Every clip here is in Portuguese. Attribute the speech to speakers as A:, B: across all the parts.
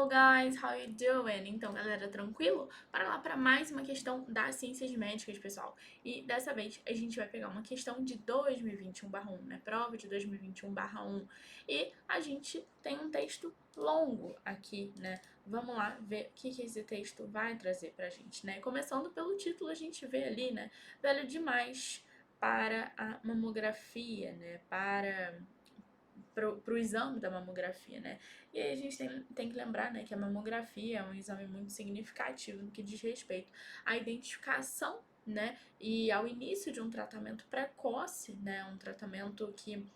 A: Hello guys, how you doing? Então, galera, tranquilo? Para lá para mais uma questão das ciências médicas, pessoal. E dessa vez a gente vai pegar uma questão de 2021/1, né? Prova de 2021/1. E a gente tem um texto longo aqui, né? Vamos lá ver o que esse texto vai trazer pra gente, né? Começando pelo título, a gente vê ali, né? Velho demais para a mamografia, né? Para o exame da mamografia, né? E aí a gente tem que lembrar, né, que a mamografia é um exame muito significativo no que diz respeito à identificação, né, e ao início de um tratamento precoce, né, um tratamento que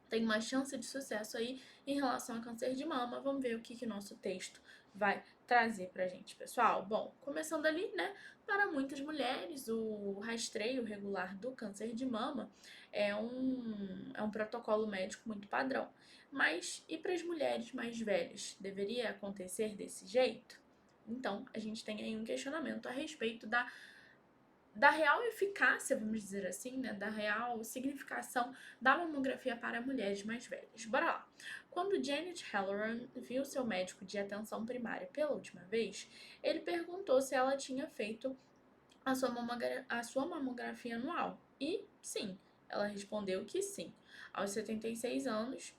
A: tem uma chance de sucesso aí em relação ao câncer de mama. Vamos ver o que nosso texto vai trazer pra gente, pessoal. Bom, começando ali, né, para muitas mulheres, o rastreio regular do câncer de mama é um protocolo médico muito padrão. Mas e para as mulheres mais velhas? Deveria acontecer desse jeito? Então, a gente tem aí um questionamento a respeito da real eficácia, vamos dizer assim, né, da real significação da mamografia para mulheres mais velhas. Bora lá. Quando Janet Halloran viu seu médico de atenção primária pela última vez, ele perguntou se ela tinha feito a sua mamografia anual. E sim, ela respondeu que sim. Aos 76 anos,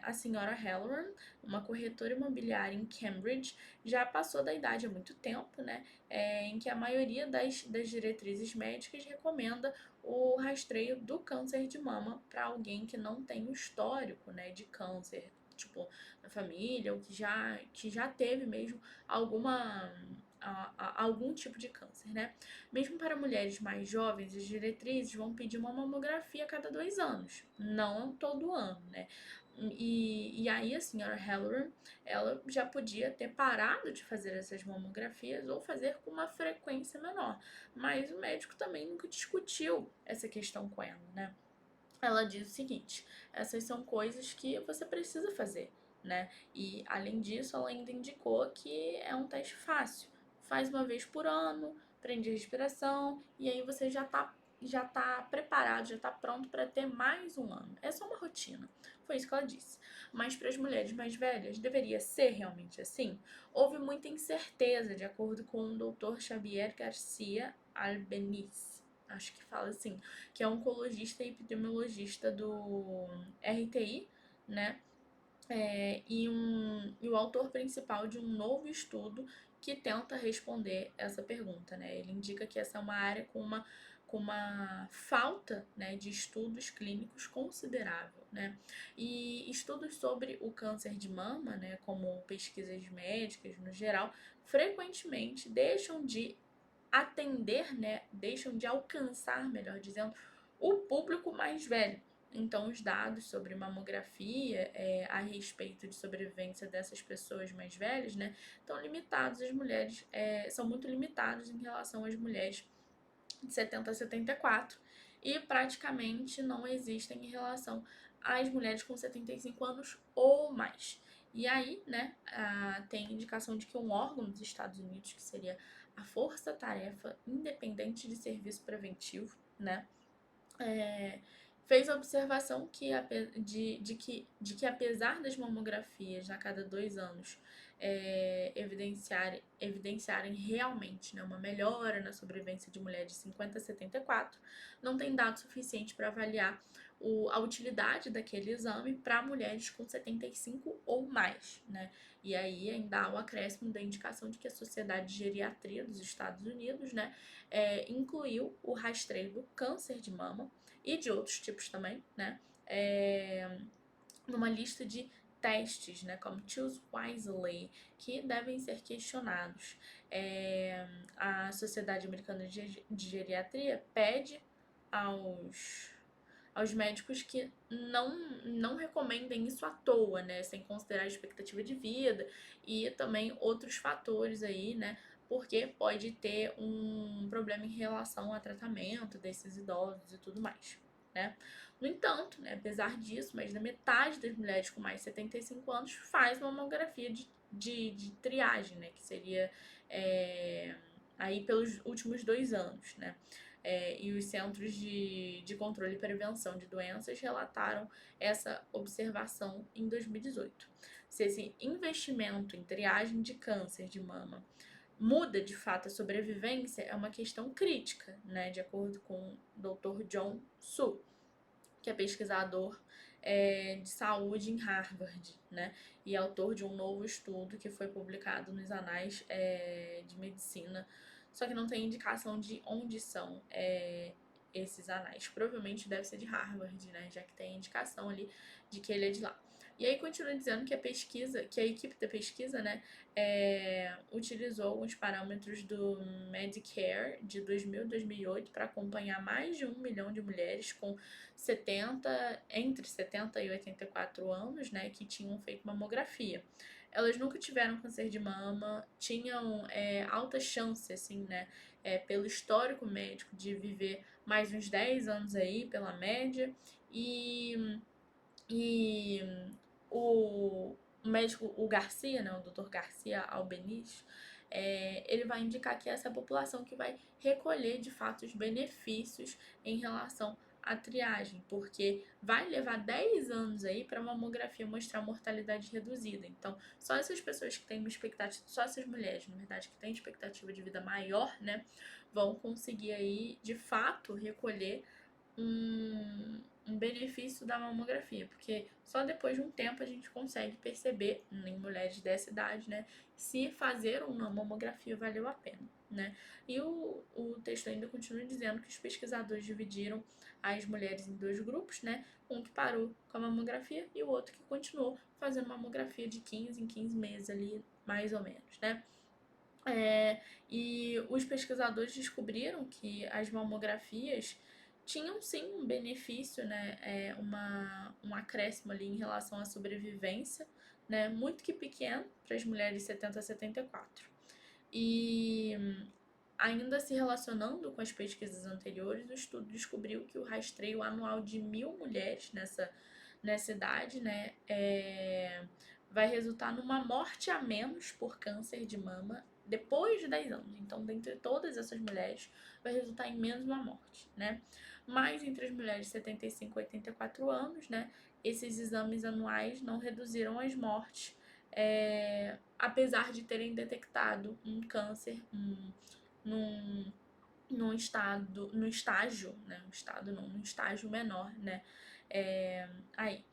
A: a senhora Halloran, uma corretora imobiliária em Cambridge, já passou da idade há muito tempo, né? Em que a maioria das diretrizes médicas recomenda o rastreio do câncer de mama para alguém que não tem o histórico, né, de câncer, tipo, na família, ou que já teve mesmo algum tipo de câncer, né? Mesmo para mulheres mais jovens, as diretrizes vão pedir uma mamografia a cada 2 anos, não todo ano, né? E aí a senhora Halloran, ela já podia ter parado de fazer essas mamografias ou fazer com uma frequência menor, mas o médico também nunca discutiu essa questão com ela, né? Ela diz o seguinte: essas são coisas que você precisa fazer, né? E além disso, ela ainda indicou que é um teste fácil. Faz uma vez por ano, prende a respiração e aí você já tá preparado, já tá pronto para ter mais um ano. É só uma rotina. Foi isso que ela disse. Mas para as mulheres mais velhas, deveria ser realmente assim? Houve muita incerteza, de acordo com o Dr. Xavier Garcia Albeniz, acho que fala assim, que é oncologista e epidemiologista do RTI, né? E o autor principal de um novo estudo que tenta responder essa pergunta, né? Ele indica que essa é uma área com uma falta, né, de estudos clínicos considerável, né? E estudos sobre o câncer de mama, né, como pesquisas médicas no geral, frequentemente deixam de atender, né, deixam de alcançar, melhor dizendo, o público mais velho. Então, os dados sobre mamografia a respeito de sobrevivência dessas pessoas mais velhas, né, estão limitados. As mulheres são muito limitados em relação às mulheres de 70 a 74 e praticamente não existem em relação às mulheres com 75 anos ou mais. E aí, né, tem indicação de que um órgão dos Estados Unidos, que seria a Força Tarefa Independente de Serviço Preventivo, né, fez a observação de que apesar das mamografias a cada 2 anos evidenciarem realmente, né, uma melhora na sobrevivência de mulheres de 50 a 74, não tem dado suficiente para avaliar a utilidade daquele exame para mulheres com 75 ou mais, né? E aí ainda há o acréscimo da indicação de que a Sociedade de Geriatria dos Estados Unidos, né, incluiu o rastreio do câncer de mama e de outros tipos também, né? Numa lista de testes, né, como Choose Wisely, que devem ser questionados. A Sociedade Americana de Geriatria pede aos médicos que não recomendem isso à toa, né, sem considerar a expectativa de vida e também outros fatores aí, né, porque pode ter um problema em relação ao tratamento desses idosos e tudo mais, né. No entanto, né, apesar disso, mais da metade das mulheres com mais de 75 anos faz uma mamografia de triagem, né, que seria aí pelos últimos 2 anos, né. E os Centros de Controle e Prevenção de Doenças relataram essa observação em 2018. se esse investimento em triagem de câncer de mama muda de fato a sobrevivência, é uma questão crítica, né? De acordo com o Dr. John Su, que é pesquisador de saúde em Harvard, né? E autor de um novo estudo que foi publicado nos anais de medicina, só que não tem indicação de onde são esses anais. Provavelmente deve ser de Harvard, né? Já que tem indicação ali de que ele é de lá. E aí continua dizendo que a equipe da pesquisa, né, utilizou alguns parâmetros do Medicare de 2000 e 2008 para acompanhar mais de 1 milhão de mulheres com entre 70 e 84 anos, né, que tinham feito mamografia. Elas nunca tiveram câncer de mama, tinham alta chance, assim, né, pelo histórico médico de viver mais uns 10 anos aí, pela média, e o médico, o Garcia, né, o Dr. Garcia Albeniz, ele vai indicar que essa é a população que vai recolher de fato os benefícios em relação à triagem, porque vai levar 10 anos aí para a mamografia mostrar mortalidade reduzida. Então, só essas pessoas que têm uma expectativa, só essas mulheres, na verdade, que têm expectativa de vida maior, né, vão conseguir aí de fato recolher um benefício da mamografia, porque só depois de um tempo a gente consegue perceber em mulheres dessa idade, né, se fazer ou não mamografia valeu a pena, né? E o texto ainda continua dizendo que os pesquisadores dividiram as mulheres em dois grupos, né? Um que parou com a mamografia e o outro que continuou fazendo mamografia de 15 em 15 meses ali, mais ou menos, né? E os pesquisadores descobriram que as mamografias tinham sim um benefício, né, um acréscimo ali em relação à sobrevivência, né, muito que pequeno para as mulheres de 70 a 74. E ainda se relacionando com as pesquisas anteriores, o estudo descobriu que o rastreio anual de 1.000 mulheres nessa idade, né, vai resultar numa morte a menos por câncer de mama depois de 10 anos. Então, dentre todas essas mulheres, vai resultar em menos uma morte, né? Mas entre as mulheres de 75 a 84 anos, né, esses exames anuais não reduziram as mortes, apesar de terem detectado um câncer num, num estágio, né? Num estágio menor, né? Aí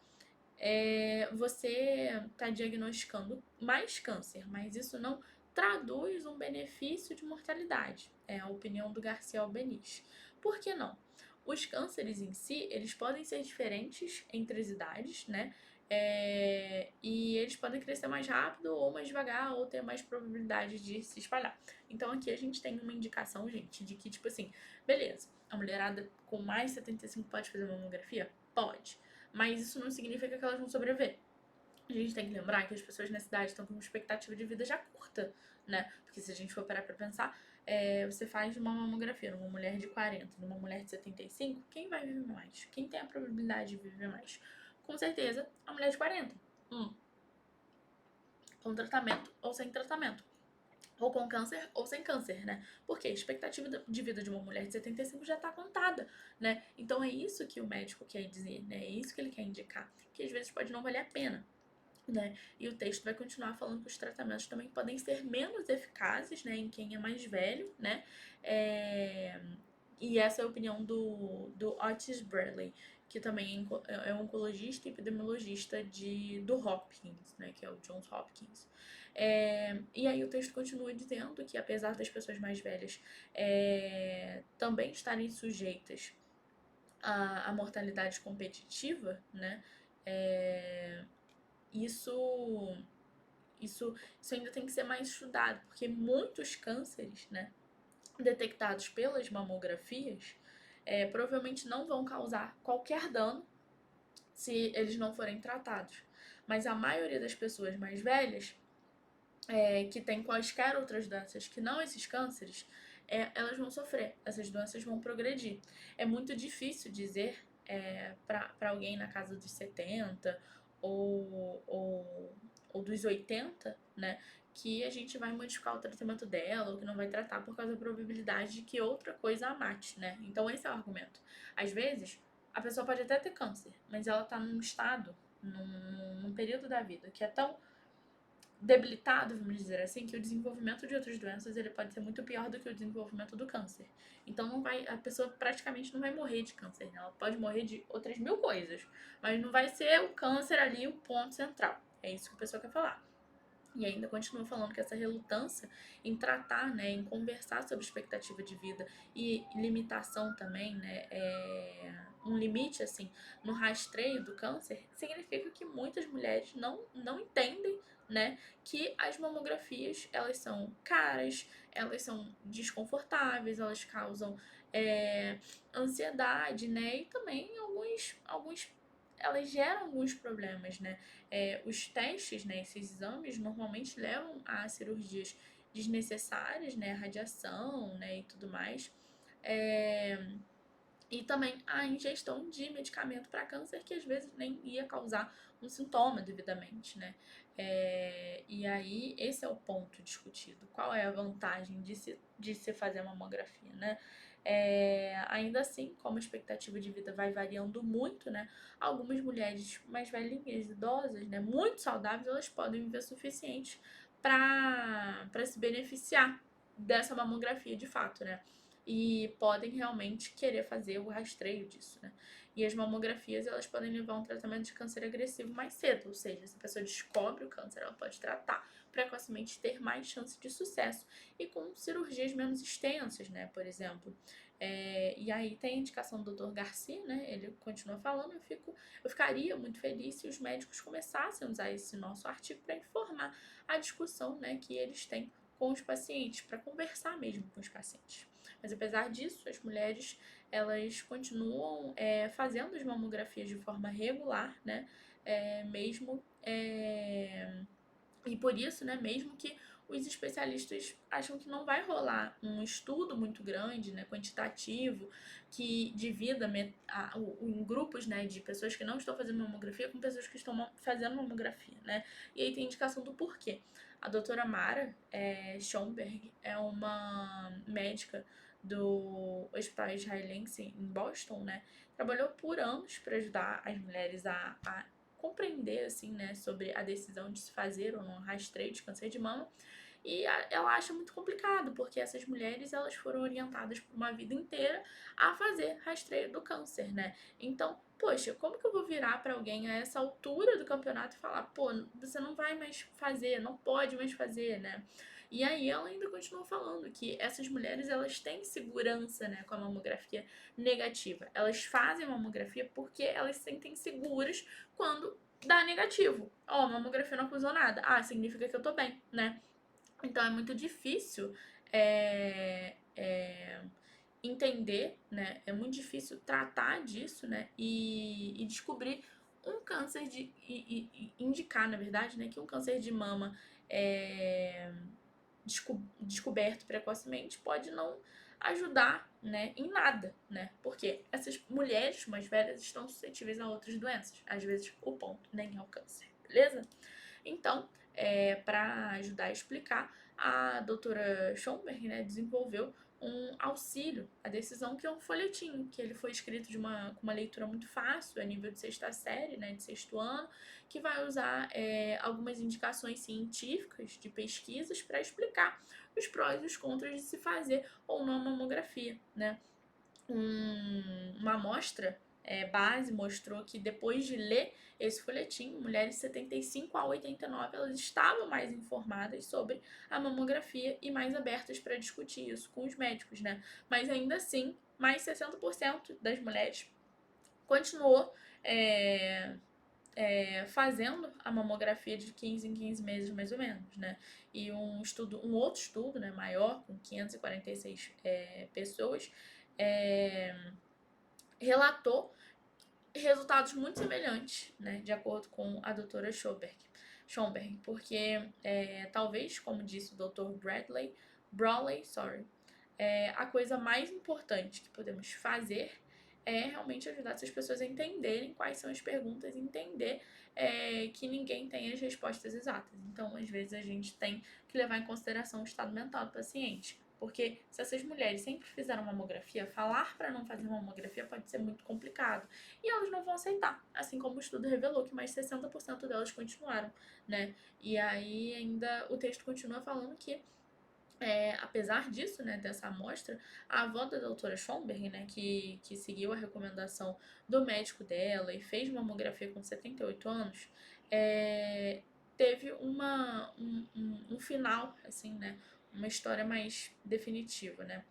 A: você está diagnosticando mais câncer, mas isso não traduz um benefício de mortalidade. É a opinião do Garcia Albeniz. Por que não? Os cânceres em si, eles podem ser diferentes entre as idades, né? E eles podem crescer mais rápido ou mais devagar, ou ter mais probabilidade de se espalhar. Então aqui a gente tem uma indicação, gente, de que, tipo assim, beleza, a mulherada com mais 75 pode fazer mamografia? Pode. Mas isso não significa que elas vão sobreviver. A gente tem que lembrar que as pessoas nessa idade estão com uma expectativa de vida já curta, né? Porque se a gente for parar pra pensar, você faz uma mamografia numa mulher de 40, numa mulher de 75, quem vai viver mais? Quem tem a probabilidade de viver mais? Com certeza, a mulher de 40. Com tratamento ou sem tratamento. Ou com câncer ou sem câncer, né? Porque a expectativa de vida de uma mulher de 75 já tá contada, né? Então é isso que o médico quer dizer, né? É isso que ele quer indicar, que às vezes pode não valer a pena, né? E o texto vai continuar falando que os tratamentos também podem ser menos eficazes, né, em quem é mais velho, né? E essa é a opinião do Otis Bradley, que também é oncologista e epidemiologista do Hopkins, né, que é o Johns Hopkins. E aí o texto continua dizendo que apesar das pessoas mais velhas também estarem sujeitas à mortalidade competitiva, né, isso, isso ainda tem que ser mais estudado, porque muitos cânceres, né, detectados pelas mamografias provavelmente não vão causar qualquer dano se eles não forem tratados. Mas a maioria das pessoas mais velhas que tem quaisquer outras doenças que não esses cânceres, elas vão sofrer, essas doenças vão progredir. É muito difícil dizer para alguém na casa dos 70 ou dos 80, né, que a gente vai modificar o tratamento dela ou que não vai tratar por causa da probabilidade de que outra coisa a mate, né? Então esse é o argumento. Às vezes, a pessoa pode até ter câncer, mas ela tá num estado, num período da vida que é tão debilitado, vamos dizer assim, que o desenvolvimento de outras doenças ele pode ser muito pior do que o desenvolvimento do câncer. Então a pessoa praticamente não vai morrer de câncer, né? Ela pode morrer de outras 1000 coisas, mas não vai ser o câncer ali o ponto central. É isso que a pessoa quer falar. E ainda continua falando que essa relutância em tratar, né, em conversar sobre expectativa de vida e limitação também, né, um limite, assim, no rastreio do câncer, significa que muitas mulheres não entendem, né, que as mamografias, elas são caras, elas são desconfortáveis, elas causam ansiedade, né, e também alguns elas geram alguns problemas, né? Os testes, né, esses exames, normalmente levam a cirurgias desnecessárias, né, radiação, né, e tudo mais. E também a ingestão de medicamento para câncer, que às vezes nem ia causar um sintoma devidamente, né? E aí, esse é o ponto discutido. Qual é a vantagem de se fazer mamografia, né? Ainda assim, como a expectativa de vida vai variando muito, né? Algumas mulheres mais velhinhas, idosas, né? Muito saudáveis, elas podem viver o suficiente para se beneficiar dessa mamografia de fato, né? E podem realmente querer fazer o rastreio disso, né? E as mamografias, elas podem levar a um tratamento de câncer agressivo mais cedo, ou seja, se a pessoa descobre o câncer, ela pode tratar precocemente, ter mais chance de sucesso e com cirurgias menos extensas, né, por exemplo. E aí tem a indicação do Dr. Garcia, né, ele continua falando, eu ficaria muito feliz se os médicos começassem a usar esse nosso artigo para informar a discussão, né, que eles têm com os pacientes, para conversar mesmo com os pacientes. Mas apesar disso, as mulheres elas continuam fazendo as mamografias de forma regular, né? Mesmo e por isso, né, mesmo que os especialistas acham que não vai rolar um estudo muito grande, né, quantitativo, que divida em grupos, né, de pessoas que não estão fazendo mamografia com pessoas que estão fazendo mamografia, né? E aí tem indicação do porquê. A doutora Mara Schomberg é uma médica do Hospital Israelense em Boston, né? Trabalhou por anos para ajudar as mulheres a compreender, assim, né, sobre a decisão de se fazer ou não rastreio de câncer de mama. E ela acha muito complicado, porque essas mulheres, elas foram orientadas por uma vida inteira a fazer rastreio do câncer, né? Então, poxa, como que eu vou virar para alguém a essa altura do campeonato e falar, pô, você não vai mais fazer, não pode mais fazer, né? E aí ela ainda continua falando que essas mulheres, elas têm segurança, né, com a mamografia negativa. Elas fazem mamografia porque elas se sentem seguras quando dá negativo. Ó, mamografia não acusou nada. Ah, significa que eu tô bem, né? Então é muito difícil entender, né? É muito difícil tratar disso, né? E descobrir um câncer e indicar, na verdade, né, que um câncer de mama descoberto precocemente pode não ajudar, né, em nada, né? Porque essas mulheres mais velhas estão suscetíveis a outras doenças. Às vezes o ponto nem é o câncer, beleza? Então, para ajudar a explicar, a doutora Schomberg, né, desenvolveu um auxílio à decisão, que é um folhetim, que ele foi escrito com uma leitura muito fácil, a nível de sexta série, né, de sexto ano, que vai usar algumas indicações científicas de pesquisas para explicar os prós e os contras de se fazer ou não a mamografia, né? Uma amostra base mostrou que depois de ler esse folhetim, mulheres de 75 a 89 elas estavam mais informadas sobre a mamografia e mais abertas para discutir isso com os médicos, né? Mas ainda assim, mais 60% das mulheres continuou fazendo a mamografia de 15 em 15 meses, mais ou menos, né? E um outro estudo, né, maior, com 546 pessoas, relatou resultados muito semelhantes, né, de acordo com a doutora Schomberg, porque talvez, como disse o Dr. Brawley, a coisa mais importante que podemos fazer é realmente ajudar essas pessoas a entenderem quais são as perguntas, entender que ninguém tem as respostas exatas. Então, às vezes, a gente tem que levar em consideração o estado mental do paciente. Porque se essas mulheres sempre fizeram mamografia, falar para não fazer mamografia pode ser muito complicado. E elas não vão aceitar, assim como o estudo revelou que mais 60% delas continuaram, né? E aí ainda o texto continua falando que apesar disso, né, dessa amostra, a avó da doutora Schomberg, né, que seguiu a recomendação do médico dela e fez mamografia com 78 anos, teve um final, assim, né, uma história mais definitiva, né.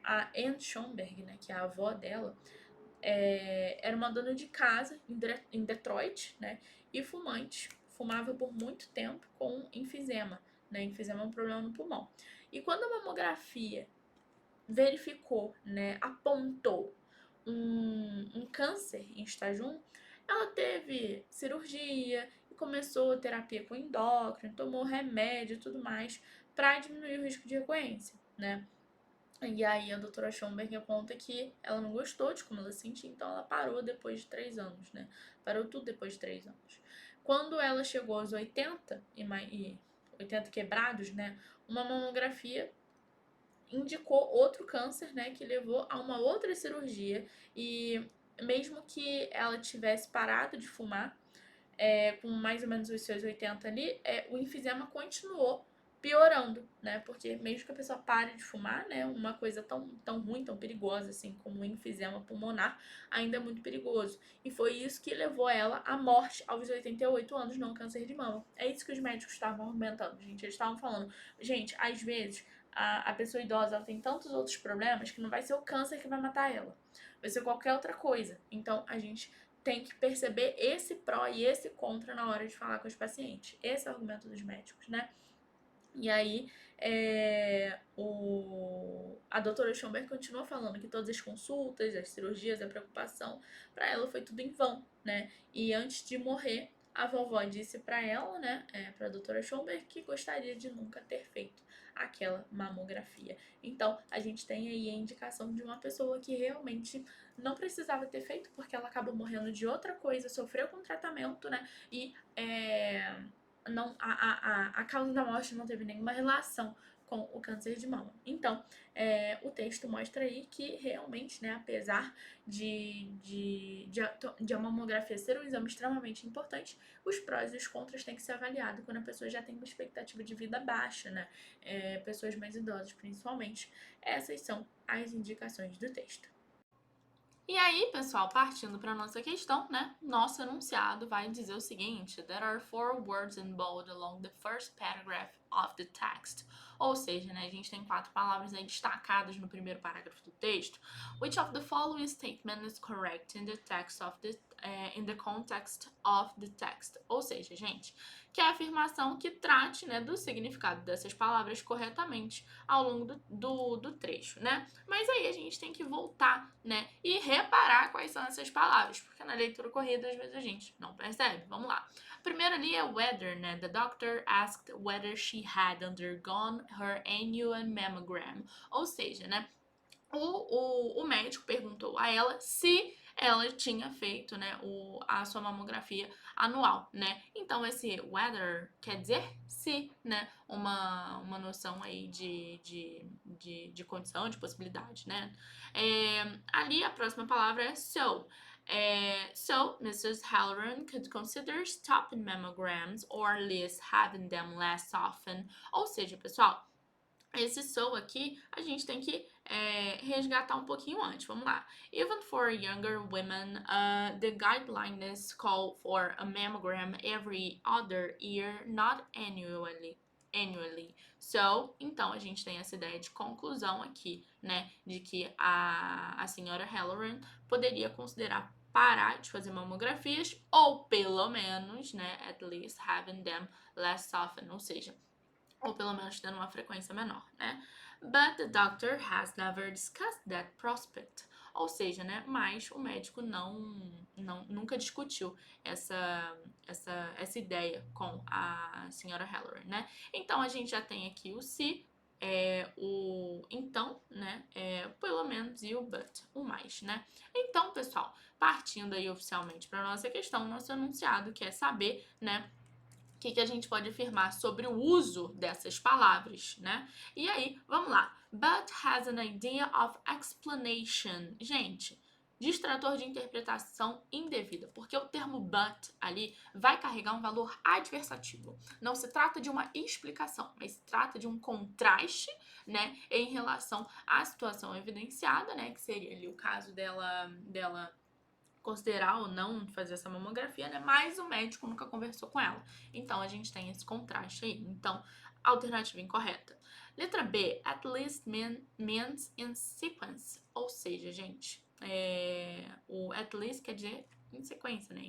A: A Anne Schomberg, né, que é a avó dela, era uma dona de casa em Detroit, né, e fumante. Fumava por muito tempo com enfisema, né? Enfisema é um problema no pulmão. E quando a mamografia verificou, né, apontou um câncer em estágio 1, ela teve cirurgia e começou terapia com endócrino, tomou remédio e tudo mais para diminuir o risco de recorrência, né? E aí a doutora Schomberg aponta que ela não gostou de como ela se sentia, então ela parou depois de 3 anos, né? Parou tudo depois de 3 anos. Quando ela chegou aos 80 e 80 quebrados, né? Uma mamografia indicou outro câncer, né? Que levou a uma outra cirurgia. E mesmo que ela tivesse parado de fumar, com mais ou menos os seus 80 ali, o enfisema continuou piorando, né? Porque mesmo que a pessoa pare de fumar, né? Uma coisa tão ruim, tão perigosa assim como o enfisema pulmonar, ainda é muito perigoso. E foi isso que levou ela à morte aos 88 anos, não câncer de mama. É isso que os médicos estavam argumentando, gente. Eles estavam falando, gente, às vezes a pessoa idosa ela tem tantos outros problemas que não vai ser o câncer que vai matar ela. Vai ser qualquer outra coisa. Então, a gente tem que perceber esse pró e esse contra na hora de falar com os pacientes. Esse é o argumento dos médicos, né? E aí, a doutora Schomberg continua falando que todas as consultas, as cirurgias, a preocupação, para ela foi tudo em vão, né? E antes de morrer, a vovó disse para ela, né, para a doutora Schomberg, que gostaria de nunca ter feito aquela mamografia. Então, a gente tem aí a indicação de uma pessoa que realmente não precisava ter feito, porque ela acabou morrendo de outra coisa, sofreu com tratamento, né? E não, a causa da morte não teve nenhuma relação com o câncer de mama. Então, o texto mostra aí que realmente, né, apesar de a mamografia ser um exame extremamente importante, os prós e os contras têm que ser avaliados quando a pessoa já tem uma expectativa de vida baixa, né? Pessoas mais idosas, principalmente. Essas são as indicações do texto. E aí, pessoal, partindo para nossa questão, né? Nosso enunciado vai dizer o seguinte: There are 4 words in bold along the first paragraph of the text. Ou seja, né, a gente tem 4 palavras aí destacadas no primeiro parágrafo do texto. Which of the following statement is correct in the text of the in the context of the text? Ou seja, gente, que é a afirmação que trate, né, do significado dessas palavras corretamente ao longo do trecho, né? Mas aí a gente tem que voltar, né, e reparar quais são essas palavras, porque na leitura corrida às vezes a gente não percebe. Vamos lá. A primeira ali é whether, né? The doctor asked whether she had undergone her annual mammogram. Ou seja, né, o médico perguntou a ela se ela tinha feito, né, a sua mamografia anual, né? Então, esse whether quer dizer se, né? Uma noção aí de condição, de possibilidade, né? Ali, a próxima palavra é so. So, Mrs. Halloran could consider stopping mammograms or at least having them less often. Ou seja, pessoal, esse so aqui a gente tem que resgatar um pouquinho antes. Vamos lá. Even for younger women, the guidelines call for a mammogram every other year, not annually. So, então a gente tem essa ideia de conclusão aqui, né? De que a senhora Halloran poderia considerar parar de fazer mamografias ou pelo menos, né, at least having them less often, ou seja, ou pelo menos tendo uma frequência menor, né? But the doctor has never discussed that prospect. Ou seja, né? Mas o médico nunca discutiu essa ideia com a senhora Halloran, né? Então a gente já tem aqui o se, o então, né? Pelo menos e o but, o mais, né? Então, pessoal, partindo aí oficialmente para nossa questão, nosso enunciado quer saber, né, o que a gente pode afirmar sobre o uso dessas palavras, né? E aí, vamos lá. But has an idea of explanation. Gente, distrator de interpretação indevida, porque o termo but ali vai carregar um valor adversativo. Não se trata de uma explicação, mas se trata de um contraste, né, em relação à situação evidenciada, né, que seria ali o caso dela considerar ou não fazer essa mamografia, né? Mas o médico nunca conversou com ela. Então, a gente tem esse contraste aí. Então, alternativa incorreta. Letra B, at least means in sequence. Ou seja, gente, o at least quer dizer em sequência, né?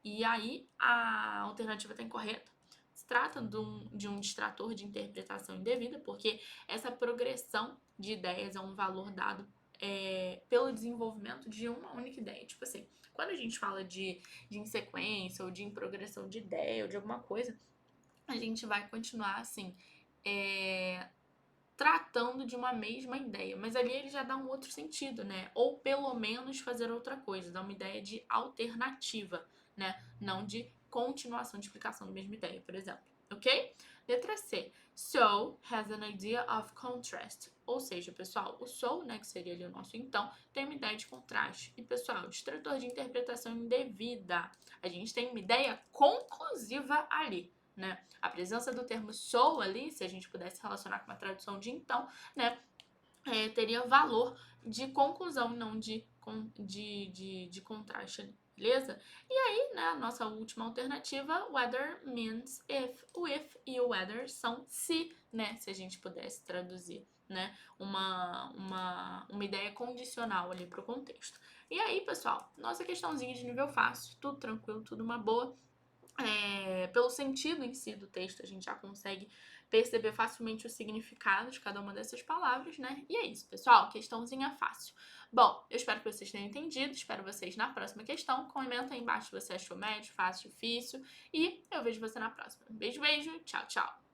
A: E aí, a alternativa está incorreta. Se trata de um distrator de interpretação indevida, porque essa progressão de ideias é um valor dado pelo desenvolvimento de uma única ideia. Tipo assim, quando a gente fala de insequência ou de em progressão de ideia ou de alguma coisa, a gente vai continuar assim, tratando de uma mesma ideia, mas ali ele já dá um outro sentido, né? Ou pelo menos fazer outra coisa, dá uma ideia de alternativa, né? Não de continuação de explicação da mesma ideia, por exemplo. Ok? Letra C. So has an idea of contrast. Ou seja, pessoal, o so, né, que seria ali o nosso então, tem uma ideia de contraste. E, pessoal, distrator de interpretação indevida. A gente tem uma ideia conclusiva ali, né? A presença do termo so ali, se a gente pudesse relacionar com uma tradução de então, né, teria valor de conclusão, não de contraste, beleza? E aí, né, a nossa última alternativa, whether means if. O if e o whether são se, né, se a gente pudesse traduzir, né, uma ideia condicional ali pro contexto. E aí, pessoal, nossa questãozinha de nível fácil, tudo tranquilo, tudo uma boa. Pelo sentido em si do texto, a gente já consegue perceber facilmente o significado de cada uma dessas palavras, né? E é isso, pessoal. Questãozinha fácil. Bom, eu espero que vocês tenham entendido. Espero vocês na próxima questão. Comenta aí embaixo se você achou médio, fácil, difícil. E eu vejo você na próxima. Beijo, beijo. Tchau, tchau.